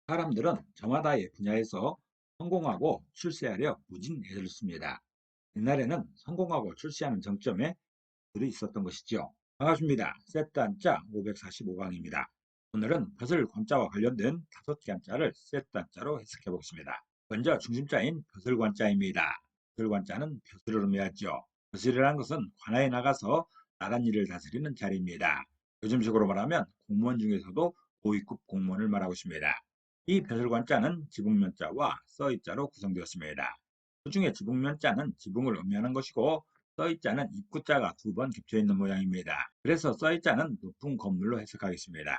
사람들은 저마다의 분야에서 성공하고 출세하려 무진 애를 씁니다. 옛날에는 성공하고 출세하는 정점에 들이 있었던 것이죠. 반갑습니다. 세트 한자 545강입니다. 오늘은 벼슬 관자와 관련된 5개 한자를 세트 한자로 해석해 보겠습니다. 먼저 중심자인 벼슬 관자입니다. 벼슬 관자는 벼슬을 의미하죠. 벼슬이라는 것은 관아에 나가서 나란 일을 다스리는 자리입니다. 요즘식으로 말하면 공무원 중에서도 고위급 공무원을 말하고 있습니다. 이 벼슬 관자는 지붕면자와 써있자로 구성되었습니다. 그 중에 지붕면자는 지붕을 의미하는 것이고 써있자는 입구자가 2번 겹쳐 있는 모양입니다. 그래서 써있자는 높은 건물로 해석하겠습니다.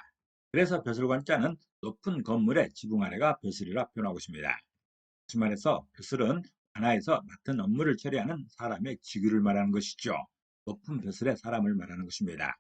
그래서 벼슬관자는 높은 건물의 지붕 아래가 벼슬이라 표현하고 있습니다. 다시 말해서 벼슬은 관아에서 맡은 업무를 처리하는 사람의 직위를 말하는 것이죠. 높은 벼슬의 사람을 말하는 것입니다.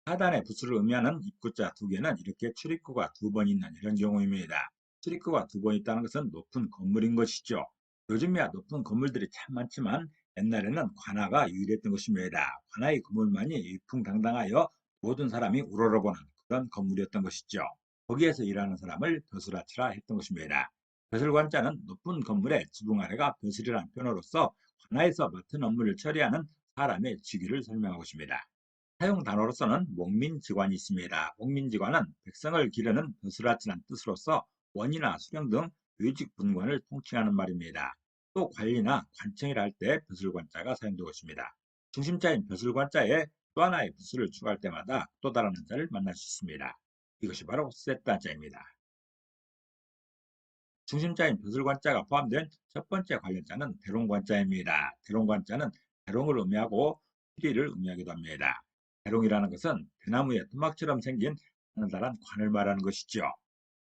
하단의 벼슬을 의미하는 입구자 2개는 이렇게 출입구가 2번 있는 이런 경우입니다. 출입구가 2번 있다는 것은 높은 건물인 것이죠. 요즘이야 높은 건물들이 참 많지만 옛날에는 관아가 유일했던 것입니다. 관아의 건물만이 위풍당당하여 모든 사람이 우러러보는 그런 건물이었던 것이죠. 거기에서 일하는 사람을 벼슬아치라 했던 것입니다. 벼슬관자는 높은 건물의 지붕 아래가 벼슬이라는 표현으로서 관아에서 맡은 업무를 처리하는 사람의 직위를 설명하고 있습니다. 사용 단어로서는 목민직관이 있습니다. 목민직관은 백성을 기르는 벼슬아치란 뜻으로서 원이나 수령 등 요직 분관을 통칭하는 말입니다. 또 관리나 관청이라 할 때 벼슬관자가 사용되고 있습니다. 중심자인 벼슬관자에 또 하나의 벼슬을 추가할 때마다 또 다른 한자를 만날 수 있습니다. 이것이 바로 세트 한자입니다. 중심자인 벼슬관자가 포함된 첫 번째 관련자는 대롱관자입니다. 대롱관자는 대롱을 의미하고 피리를 의미하기도 합니다. 대롱이라는 것은 대나무의 토막처럼 생긴 하늘다란 관을 말하는 것이죠.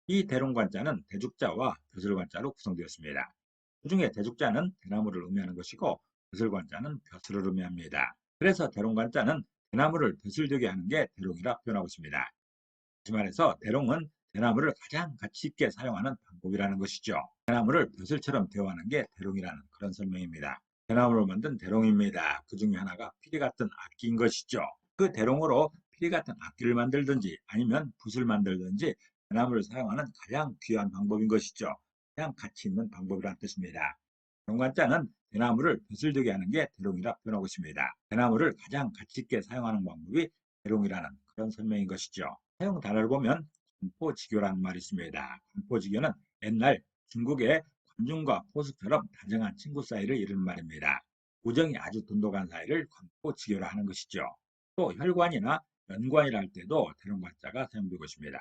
이 대롱관자는 대죽자와 벼슬관자로 구성되었습니다. 그중에 대죽자는 대나무를 의미하는 것이고 벼슬관자는 벼슬을 의미합니다. 그래서 대롱관자는 대나무를 벼슬되게 하는 게 대롱이라 표현하고 있습니다. 다시 말해서 대롱은 대나무를 가장 가치 있게 사용하는 방법이라는 것이죠. 대나무를 벼슬처럼 대우하는 게 대롱이라는 그런 설명입니다. 대나무로 만든 대롱입니다. 그 중에 하나가 피리 같은 악기인 것이죠. 그 대롱으로 피리 같은 악기를 만들든지 아니면 붓을 만들든지 대나무를 사용하는 가장 귀한 방법인 것이죠. 가장 가치 있는 방법이라는 뜻입니다. 대롱관자는 대나무를 벼슬되게 하는 게 대롱이라 표현하고 있습니다. 대나무를 가장 가치 있게 사용하는 방법이 대롱이라는 그런 설명인 것이죠. 사용 단어를 보면 관포지교라는 말이 있습니다. 관포지교는 옛날 중국의 관중과 포수처럼 다정한 친구 사이를 이루는 말입니다. 우정이 아주 돈독한 사이를 관포지교라 하는 것이죠. 또 혈관이나 연관이라 할 때도 대롱관자가 사용되고 있습니다.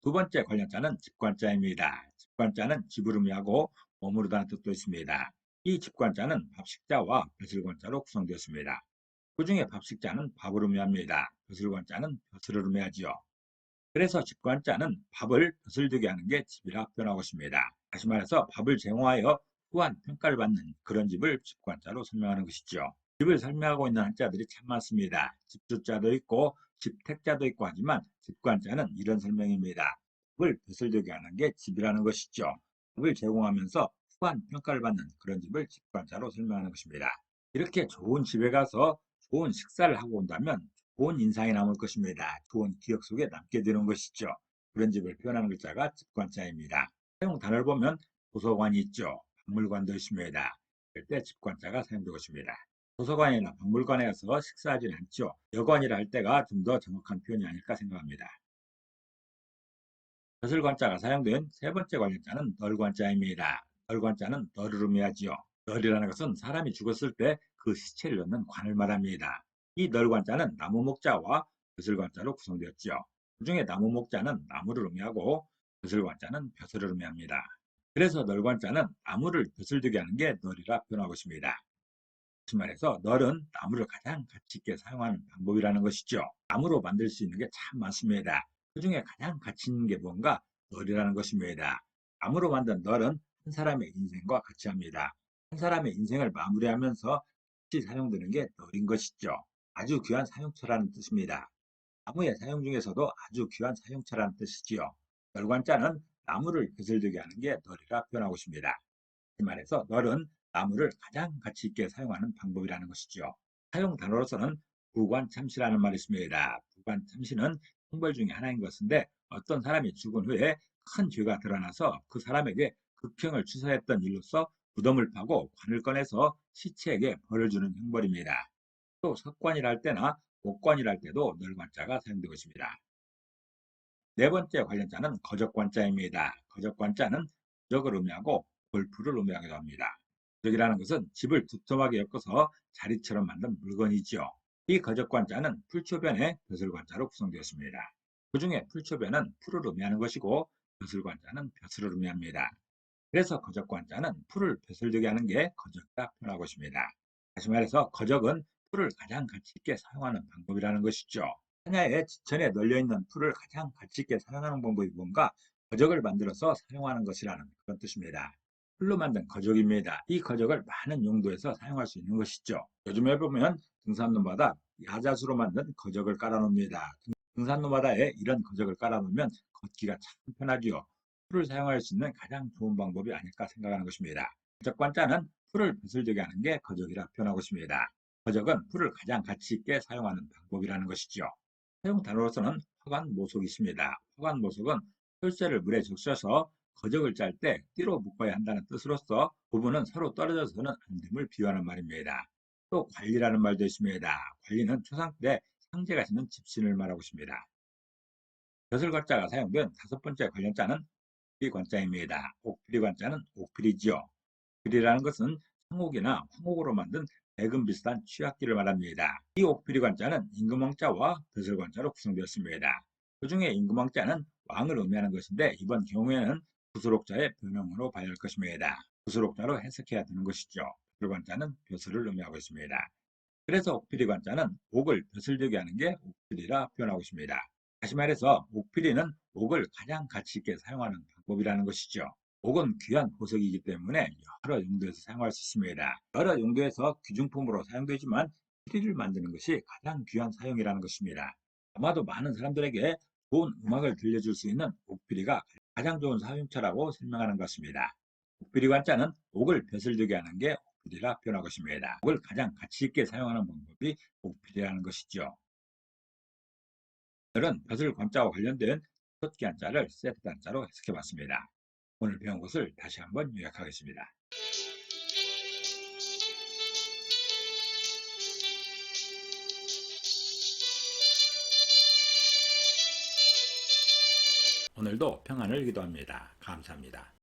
두 번째 관련자는 집관자입니다. 집관자는 집을 의미하고 머무르다는 뜻도 있습니다. 이 집관자는 밥식자와 벼슬관자로 구성되었습니다. 그 중에 밥식자는 밥을 의미합니다. 벼슬관자는 벼슬을 의미하지요. 그래서 집관자는 밥을 벼슬되게 하는 게 집이라 표현하고 있습니다. 다시 말해서 밥을 제공하여 후한 평가를 받는 그런 집을 집관자로 설명하는 것이죠. 집을 설명하고 있는 한자들이 참 많습니다. 집주자도 있고 집택자도 있고 하지만 집관자는 이런 설명입니다. 밥을 벼슬되게 하는 게 집이라는 것이죠. 밥을 제공하면서 후한 평가를 받는 그런 집을 집관자로 설명하는 것입니다. 이렇게 좋은 집에 가서 좋은 식사를 하고 온다면 좋은 인상이 남을 것입니다. 좋은 기억 속에 남게 되는 것이죠. 그런 집을 표현하는 글자가 집관자입니다. 사용 단어를 보면 도서관이 있죠. 박물관도 있습니다. 이럴 때 집관자가 사용되고 있습니다. 도서관이나 박물관에 가서 식사하지는 않죠. 여관이라 할 때가 좀 더 정확한 표현이 아닐까 생각합니다. 벼슬관자가 사용된 세 번째 관련자는 널관자입니다. 널관자는 널을 의미하지요. 널이라는 것은 사람이 죽었을 때 그 시체를 넣는 관을 말합니다. 이 널관자는 나무 목자와 벼슬관자로 구성되었지요. 그중에 나무 목자는 나무를 의미하고 벼슬관자는 벼슬을 의미합니다. 그래서 널관자는 나무를 벼슬되게 하는 게 널이라 표현하고 있습니다. 다시 말해서 널은 나무를 가장 가치 있게 사용하는 방법이라는 것이죠. 나무로 만들 수 있는 게 참 많습니다. 그 중에 가장 가치 있는 게 뭔가 널이라는 것입니다. 나무로 만든 널은 한 사람의 인생과 같이 합니다. 한 사람의 인생을 마무리하면서 같이 사용되는 게 널인 것이죠. 아주 귀한 사용처라는 뜻입니다. 나무의 사용 중에서도 아주 귀한 사용처라는 뜻이지요. 널관자는 나무를 벼슬되게 하는 게 널이라 표현하고 있습니다. 다시 말해서 널은 나무를 가장 가치 있게 사용하는 방법이라는 것이죠. 사용 단어로서는 부관참시라는 말이 있습니다. 부관참시는 형벌 중에 하나인 것인데 어떤 사람이 죽은 후에 큰 죄가 드러나서 그 사람에게 극형을 추서했던 일로서 무덤을 파고 관을 꺼내서 시체에게 벌을 주는 형벌입니다. 또 석관이랄 때나 옥관이랄 때도 널관자가 사용되고 있습니다. 네 번째 관련자는 거적관자입니다. 거적관자는 거적을 의미하고 골프를 의미하기도 합니다. 거적이라는 것은 집을 두툼하게 엮어서 자리처럼 만든 물건이지요. 이 거적관자는 풀초변의 벼슬관자로 구성되었습니다. 그 중에 풀초변은 풀을 의미하는 것이고 벼슬관자는 벼슬을 의미합니다. 그래서 거적관자는 풀을 벼슬되게 하는 게 거적이라 표현하고 있습니다. 다시 말해서 거적은 풀을 가장 가치 있게 사용하는 방법이라는 것이죠. 하나의 지천에 널려있는 풀을 가장 가치 있게 사용하는 방법이 뭔가 거적을 만들어서 사용하는 것이라는 그런 뜻입니다. 풀로 만든 거적입니다. 이 거적을 많은 용도에서 사용할 수 있는 것이죠. 요즘에 보면 등산로마다 야자수로 만든 거적을 깔아놓습니다. 등산로마다에 이런 거적을 깔아놓으면 걷기가 참 편하지요. 풀을 사용할 수 있는 가장 좋은 방법이 아닐까 생각하는 것입니다. 거적관자는 풀을 벼슬되게 하는 게 거적이라 표현하고 있습니다. 거적은 풀을 가장 가치 있게 사용하는 방법이라는 것이죠. 사용 단어로서는 화관모속이 있습니다. 화관모속은 혈쇠를 물에 적셔서 거적을 짤 때 띠로 묶어야 한다는 뜻으로서 부부는 서로 떨어져서는 안 됨을 비유하는 말입니다. 또 관리라는 말도 있습니다. 관리는 초상 때 상제가 지는 집신을 말하고 있습니다. 벼슬관자가 사용된 다섯 번째 관련자는 옥피리관자입니다. 옥피리관자는 옥필이지요. 옥필이라는 것은 상옥이나 황옥으로 만든 대금 비슷한 취약기를 말합니다. 이 옥필이관자는 임금왕자와 벼슬관자로 구성되었습니다. 그 중에 임금왕자는 왕을 의미하는 것인데 이번 경우에는 구슬옥자의 변형으로 봐야 할 것입니다. 구슬옥자로 해석해야 되는 것이죠. 벼슬관자는 벼슬을 의미하고 있습니다. 그래서 옥필이관자는 옥을 벼슬되게 하는 게 옥필이라 표현하고 있습니다. 다시 말해서 옥필이는 옥을 가장 가치 있게 사용하는 방법이라는 것이죠. 옥은 귀한 보석이기 때문에 여러 용도에서 사용할 수 있습니다. 여러 용도에서 귀중품으로 사용되지만 피리를 만드는 것이 가장 귀한 사용이라는 것입니다. 아마도 많은 사람들에게 좋은 음악을 들려줄 수 있는 옥피리가 가장 좋은 사용처라고 설명하는 것입니다. 옥피리 관자는 옥을 벼슬되게 하는 게 옥필이라 표현하고 있습니다. 옥을 가장 가치 있게 사용하는 방법이 옥필이라는 것이죠. 오늘은 벼슬 관자와 관련된 첫 한자를 세트 한자로 해석해 봤습니다. 오늘 배운 것을 다시 한번 요약하겠습니다. 오늘도 평안을 기도합니다. 감사합니다.